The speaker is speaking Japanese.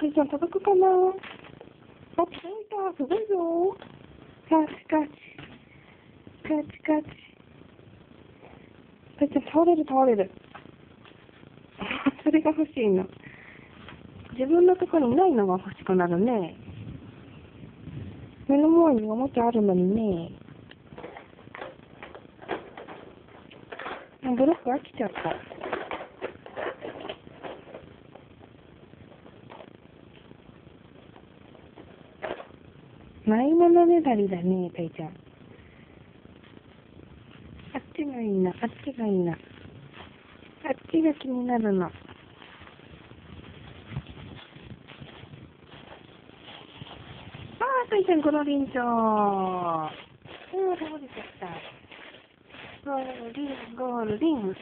ペイちゃん届くかな。あ、届いた。すごいぞ。カチカチ。カチカチ。ペイちゃん倒れる倒れる。それが欲しいの。自分のところにないのが欲しくなるね。目の前におもちゃあるのにね。ブロック飽きちゃった。ないものねだりだね、ペイちゃん。あっちがいいな、あっちがいいな。あっちが気になるの。あー、ペイちゃん、ゴロリンチョー。倒れちゃった。ゴールリン、ゴールリン。